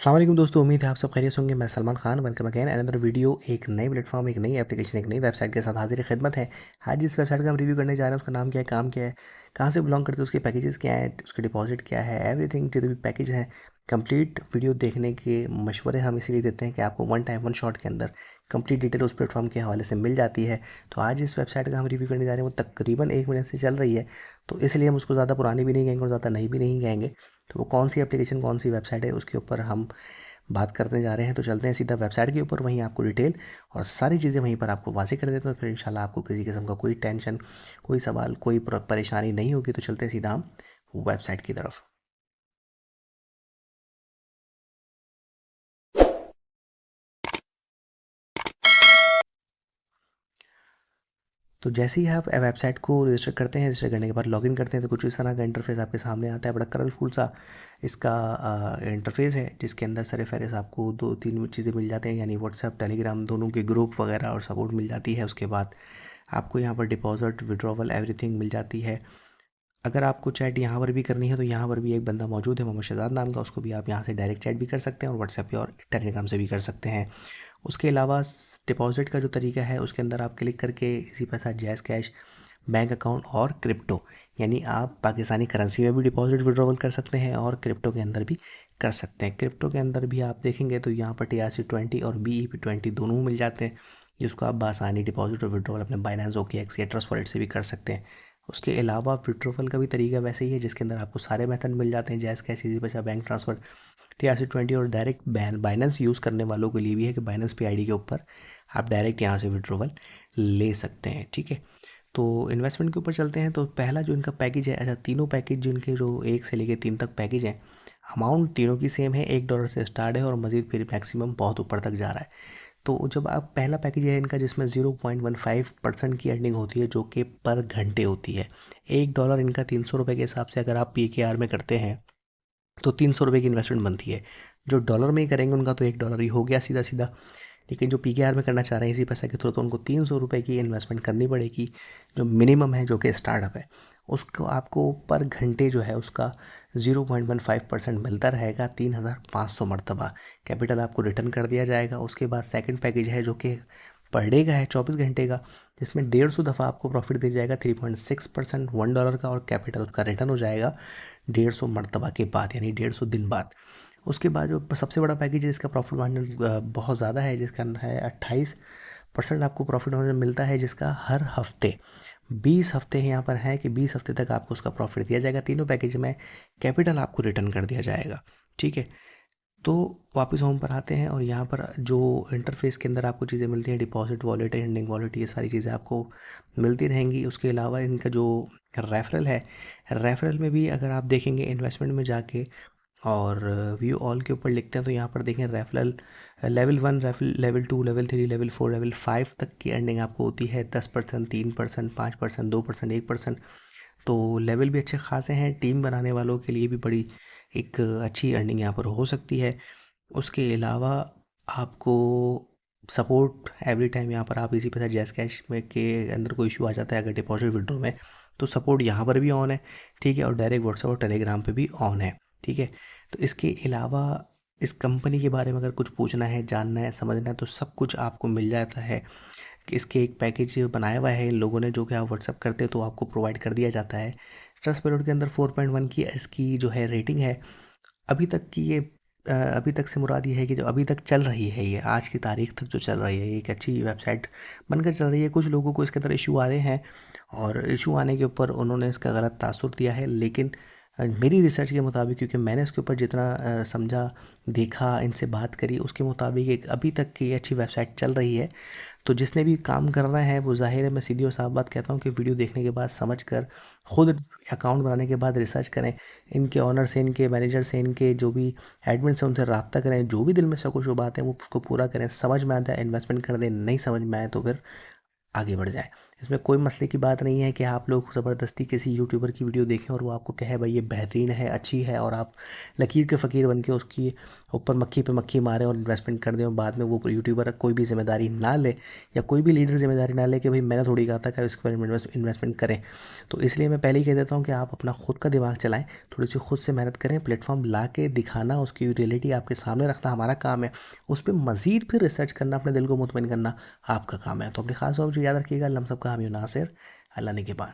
अस्सलाम वालेकुम दोस्तों, उम्मीद है आप सब खैरियत होंगे। मैं Salman Khan, welcome again another video. एक नई प्लेटफॉर्म, एक नई एप्लीकेशन, एक नई वेबसाइट के साथ हाजिर खिदमत है। आज जिस वेबसाइट का हम रिव्यू करने जा रहे हैं उसका नाम क्या है, काम क्या है, कहाँ से बिलोंग करते हैं, उसके पैकेजेस क्या है, उसके डिपॉजिट क्या है, एवरीथिंग जितने भी पैकेज हैं कंप्लीट वीडियो देखने के मशवरे हम इसीलिए देते हैं कि आपको वन टाइम वन शॉट के अंदर कंप्लीट डिटेल उस प्लेटफॉर्म के हवाले से मिल जाती है। तो आज इस वेबसाइट का हम रिव्यू करने जा रहे हैं वो तकरीबन 1 मिनट से चल रही है, तो इसलिए हम उसको ज़्यादा पुरानी भी नहीं कहेंगे और ज़्यादा नई भी नहीं कहेंगे। तो वो कौन सी एप्लीकेशन, कौन सी वेबसाइट है, उसके ऊपर हम बात करने जा रहे हैं। तो चलते हैं सीधा वेबसाइट के ऊपर, वहीं आपको डिटेल और सारी चीज़ें वहीं पर आपको वाज़ेह कर देते हैं। तो फिर इंशाल्लाह आपको किसी किस्म का कोई टेंशन, कोई सवाल, कोई परेशानी नहीं होगी। तो चलते हैं सीधा हम वेबसाइट की तरफ। तो जैसे ही आप वेबसाइट को रजिस्टर करते हैं, रजिस्टर करने के बाद लॉगिन करते हैं तो कुछ इस तरह का इंटरफेस आपके सामने आता है। बड़ा कलरफुल सा इसका इंटरफेस है, जिसके अंदर सर फहरिस्त आपको 2-3 चीज़ें मिल जाते हैं, यानी व्हाट्सएप, टेलीग्राम दोनों के ग्रुप वगैरह और सपोर्ट मिल जाती है। उसके बाद आपको यहाँ पर डिपॉजिट, विड्रॉवल एवरीथिंग मिल जाती है। अगर आपको चैट यहाँ पर भी करनी है तो यहाँ पर भी एक बंदा मौजूद है, मोहम्मद शहजाद नाम का, उसको भी आप यहाँ से डायरेक्ट चैट भी कर सकते हैं और व्हाट्सएप पे और टेलीग्राम से भी कर सकते हैं। उसके अलावा डिपॉजिट का जो तरीका है उसके अंदर आप क्लिक करके इसी पैसा, जैज़ कैश, बैंक अकाउंट और क्रिप्टो, यानी आप पाकिस्तानी करेंसी में भी डिपॉजिट विड्रॉवल कर सकते हैं और क्रिप्टो के अंदर भी कर सकते हैं। क्रिप्टो के अंदर भी आप देखेंगे तो यहाँ पर TRC20 और BEP20 दोनों मिल जाते हैं, जिसको आप बासानी डिपॉजिट और विड्रॉवल अपने बाइनेंस, OKX या ट्रस्ट वॉलेट से भी कर सकते हैं। उसके अलावा विड्रॉवल का भी तरीका वैसे ही है, जिसके अंदर आपको सारे मेथड मिल जाते हैं, जैज़ कैश, इजी पैसा, बैंक ट्रांसफ़र, TRC20 और डायरेक्ट बाइनेंस यूज़ करने वालों के लिए भी है कि बाइनेंस पे आईडी के ऊपर आप डायरेक्ट यहाँ से विड्रॉवल ले सकते हैं। ठीक है, तो इन्वेस्टमेंट के ऊपर चलते हैं। तो पहला जो इनका पैकेज है, अच्छा तीनों पैकेज जिनके जो 1 से लेकर 3 तक पैकेज हैं, अमाउंट तीनों की सेम है, $1 से स्टार्ट है और मज़ीद फिर मैक्सिमम बहुत ऊपर तक जा रहा है। तो जब आप पहला पैकेज है इनका जिसमें 0.15% की अर्निंग होती है, जो कि पर घंटे होती है। $1 इनका 300 रुपये के हिसाब से अगर आप PKR में करते हैं तो 300 रुपये की इन्वेस्टमेंट बनती है। जो डॉलर में ही करेंगे उनका तो $1 ही हो गया सीधा सीधा, लेकिन जो PKR में करना चाह रहे हैं इसी पैसा के थ्रू, तो उनको 300 रुपये की इन्वेस्टमेंट करनी पड़ेगी, जो मिनिमम है, जो कि स्टार्टअप है। उसको आपको पर घंटे जो है उसका 0.15% मिलता रहेगा, 3,500 मरतबा कैपिटल आपको रिटर्न कर दिया जाएगा। उसके बाद सेकंड पैकेज है जो कि पर डे का है, 24 घंटे का, जिसमें 150 दफ़ा आपको प्रॉफिट दिया जाएगा, 3.6% $1 का, और कैपिटल उसका रिटर्न हो जाएगा 150 मरतबा के बाद, यानी 150 दिन बाद। उसके बाद जो सबसे बड़ा पैकेज है जिसका प्रॉफिट मार्जिन बहुत ज़्यादा है, जिसका है 28% आपको प्रॉफिट मार्जिन मिलता है, जिसका हर हफ्ते 20 हफ्ते यहाँ पर है कि 20 हफ्ते तक आपको उसका प्रॉफिट दिया जाएगा। तीनों पैकेज में कैपिटल आपको रिटर्न कर दिया जाएगा। ठीक है, तो वापस होम पर आते हैं और यहाँ पर जो इंटरफेस के अंदर आपको चीज़ें मिलती हैं, डिपॉजिट वॉलेट, एंडिंग वॉलेट, ये सारी चीज़ें आपको मिलती रहेंगी। उसके अलावा इनका जो रेफरल है, रेफरल में भी अगर आप देखेंगे इन्वेस्टमेंट में जाके और व्यू ऑल के ऊपर लिखते हैं तो यहाँ पर देखें referral level 1, referral level 2, level 3, level 4, level 5 तक की अर्निंग आपको होती है। 10%, 3%, 5%, 2%, 1%। तो लेवल भी अच्छे खासे हैं, टीम बनाने वालों के लिए भी बड़ी एक अच्छी अर्निंग यहाँ पर हो सकती है। उसके अलावा आपको सपोर्ट एवरी टाइम, यहाँ पर आप इसी पैसा, जैज़ कैश में के अंदर कोई इशू आ जाता है अगर डिपॉजिट विड्रॉ में, तो सपोर्ट यहाँ पर भी ऑन है। ठीक है, और डायरेक्ट व्हाट्सएप और टेलीग्राम पे भी ऑन है। ठीक है, तो इसके अलावा इस कंपनी के बारे में अगर कुछ पूछना है, जानना है, समझना है, तो सब कुछ आपको मिल जाता है। कि इसके एक पैकेज बनाया हुआ है इन लोगों ने, जो कि आप व्हाट्सएप करते हो तो आपको प्रोवाइड कर दिया जाता है। ट्रस्ट पेलोड के अंदर 4.1 की इसकी जो है रेटिंग है अभी तक की। ये अभी तक से मुराद ये है कि जो अभी तक चल रही है, ये आज की तारीख तक जो चल रही है, ये एक अच्छी वेबसाइट बनकर चल रही है। कुछ लोगों को इसके अंदर इशू आ रहे हैं और इशू आने के ऊपर उन्होंने इसका गलत तासुर दिया है, लेकिन मेरी रिसर्च के मुताबिक, क्योंकि मैंने इसके ऊपर जितना समझा, देखा, इनसे बात करी, उसके मुताबिक एक अभी तक की अच्छी वेबसाइट चल रही है। तो जिसने भी काम करना है वो ज़ाहिर है, मैं सीधी और साफ बात कहता हूँ कि वीडियो देखने के बाद समझ कर, खुद अकाउंट बनाने के बाद रिसर्च करें, इनके ऑनर से, इनके मैनेजर से, इनके जो भी एडमिन से उनसे रब्ता करें, जो भी दिल में शक व शुबहात हैं वो उसको पूरा करें, समझ में आता है इन्वेस्टमेंट कर दें, नहीं समझ में आए तो फिर आगे बढ़ जाए। इसमें कोई मसले की बात नहीं है कि आप लोग ज़बरदस्ती किसी यूट्यूबर की वीडियो देखें और वो आपको कहे भाई ये बेहतरीन है, अच्छी है, और आप लकीर के फ़कीर बन के उसकी ऊपर मक्खी पे मक्खी मारें और इन्वेस्टमेंट कर दें, और बाद में वो यूट्यूबर कोई भी ज़िम्मेदारी ना ले, या कोई भी लीडर ज़िम्मेदारी ना ले कि भाई मैंने थोड़ी कहा था कि इसके बारे में इन्वेस्टमेंट करें। तो इसलिए मैं पहले ही कह देता हूँ कि आप अपना खुद का दिमाग चलाएं, थोड़ी सी खुद से मेहनत करें, प्लेटफॉर्म ला के दिखाना, उसकी रियलिटी आपके सामने रखना हमारा काम है, उस पर मज़ीद फिर रिसर्च करना, अपने दिल को मुतमईन करना आपका काम है। तो अपनी खास तौर पर याद रखिएगा, अल्लाह हम सबका हामी नासिर, अल्लाह निगहबान।